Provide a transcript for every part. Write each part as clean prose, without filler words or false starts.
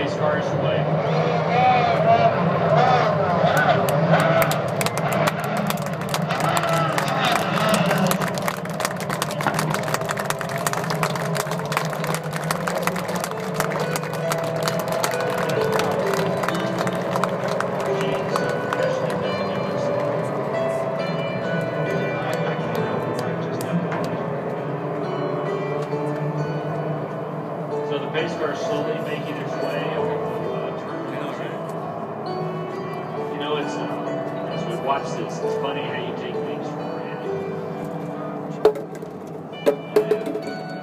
pace cars away. Watch this. It's funny how you take things for granted.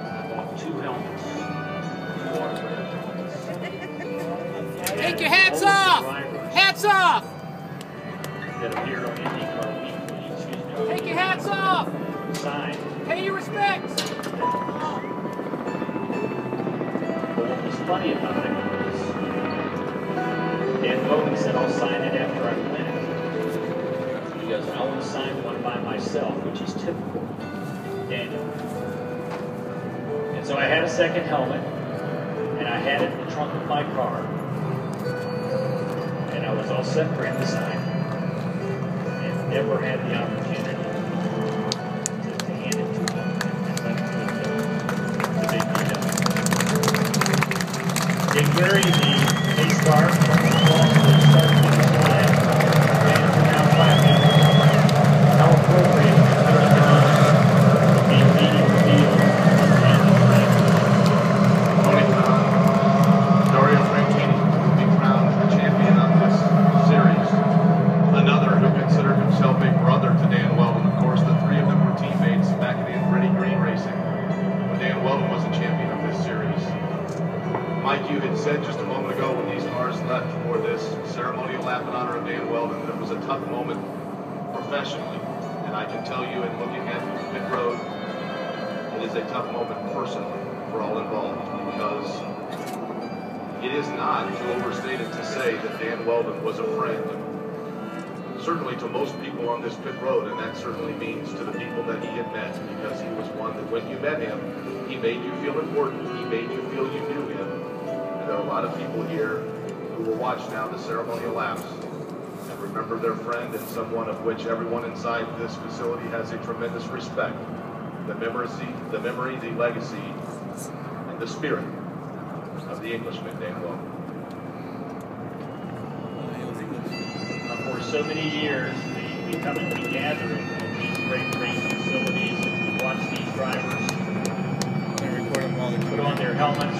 I bought 2 helmets. 2 autographed helmets. Take your hats off! Hats off! That appeared on IndyCar Weekly. Excuse me. Take your hats off! Signed. Pay your respects! But what was funny about it was Dan Wheldon said, I'll sign it after I win. He goes, I only signed one by myself, which is typical. Daniel. And so I had a second helmet, and I had it in the trunk of my car, and I was all set for him to sign, and never had the opportunity to hand it to him. And that's the big deal. Dick Berry, the pace car, started to fly, and now 5 minutes. How appropriate for the medium field and the track. Dario Franchitti will be crowned the champion of this series. Another who considered himself a brother to Dan Wheldon. Of course, the 3 of them were teammates back in Andretti Green Racing when Dan Wheldon was the champion of this series. Mike, you had said just a moment ago when these cars left for this ceremonial lap in honor of Dan Wheldon that it was a tough moment professionally, and I can tell you in looking at pit road, it is a tough moment personally for all involved, because it is not to overstate it to say that Dan Wheldon was a friend, certainly to most people on this pit road, and that certainly means to the people that he had met, because he was one that when you met him, he made you feel important, he made you feel you knew him. And there are a lot of people here who will watch now the ceremonial laps and remember their friend and someone of which everyone inside this facility has a tremendous respect. The memory, the legacy, and the spirit of the Englishman, Dan Wheldon. For so many years, we come and we gather in these great race facilities, and we watch these drivers put on their helmets,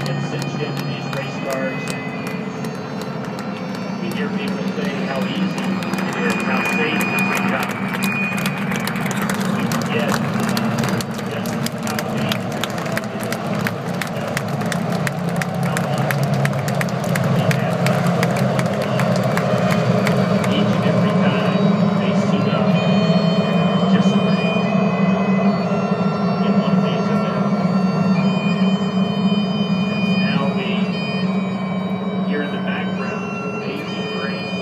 get cinched into these race cars. We hear people say how easy it is, how safe it is. We forget just how dangerous it is. How much we have each and every time they suit up and participate in one of these events. As now we hear in the background Amazing Grace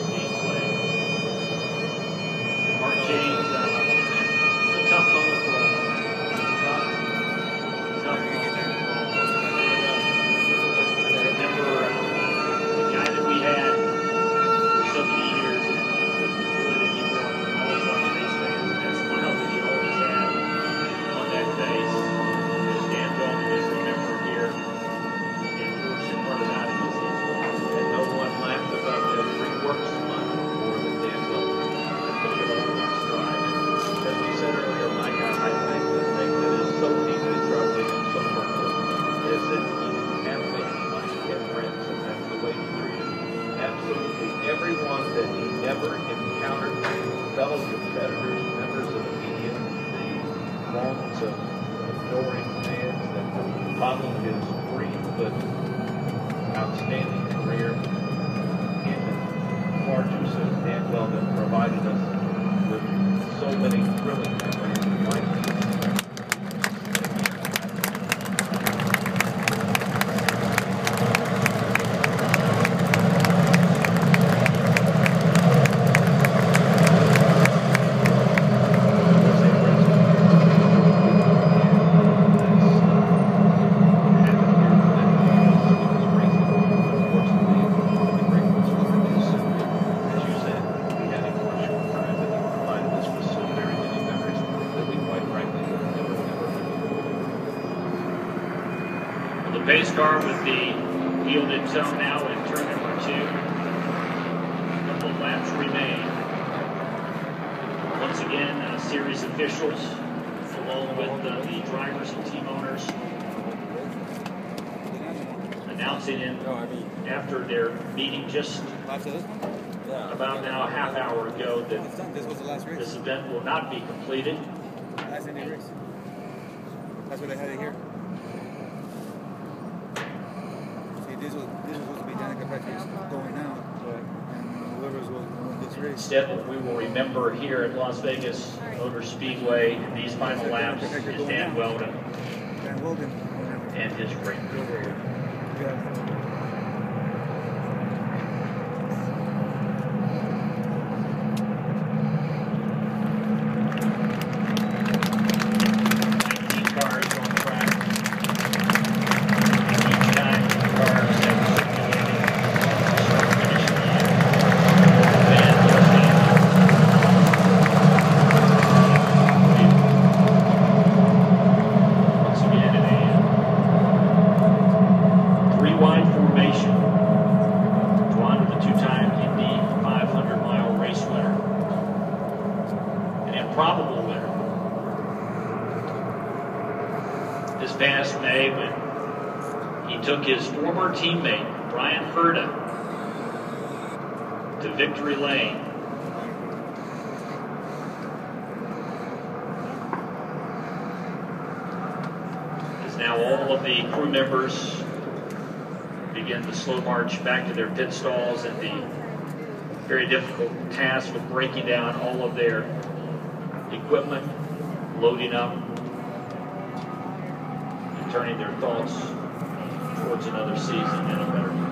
being played. Mark James, it's a tough moment for us. Tough moment. I remember the guy that we had for so many years, whether he were always one of the race fans, and that smile that he always had on that face. As Dan Wheldon is remembered here, and George should run it out in this instance. And no one laughed about that 3 works month more than Dan Wheldon. That took it all in stride. And as we said earlier, Mike, I think the thing that is so deeply troubling and so hurtful is that you have family, Mike, you have friends, and that's the way he treated absolutely everyone that he ever encountered, fellow competitors, members of the media, the throngs of adoring fans that followed his brief but outstanding career. And far too soon, Dan Wheldon provided us with so many thrilling memories. Mike, The pace car with the field in tow now in turn number 2. A couple of laps remain. Once again, series officials, along with the drivers and team owners, announcing in after their meeting just about now a half hour ago that this event will not be completed. That's what I had it here. See, this was supposed to be Danica Patrick's going out, and whoever's will win this race. Instead, what we will remember here at Las Vegas Motor Speedway in these final laps is Dan Wheldon and his great career. Yeah. Probable winner. This past May, when he took his former teammate, Brian Herta, to victory lane. As now all of the crew members begin the slow march back to their pit stalls and the very difficult task of breaking down all of their equipment, loading up, and turning their thoughts towards another season and a better one.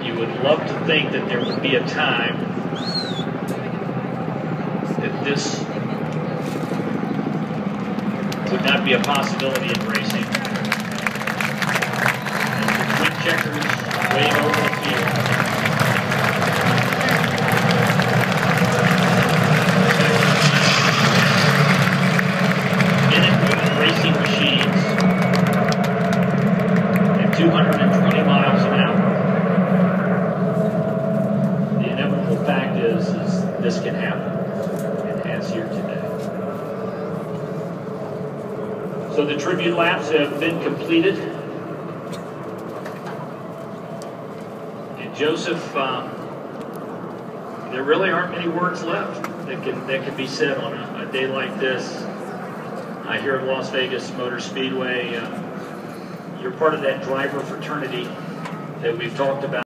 You would love to think that there would be a time that this would not be a possibility in racing. Checkers wave over the field. Minute racing machines at 220 miles an hour. The inevitable fact is this can happen. It has here today. So the tribute laps have been completed. Joseph, there really aren't many words left that can be said on a day like this. Here at Las Vegas Motor Speedway, you're part of that driver fraternity that we've talked about.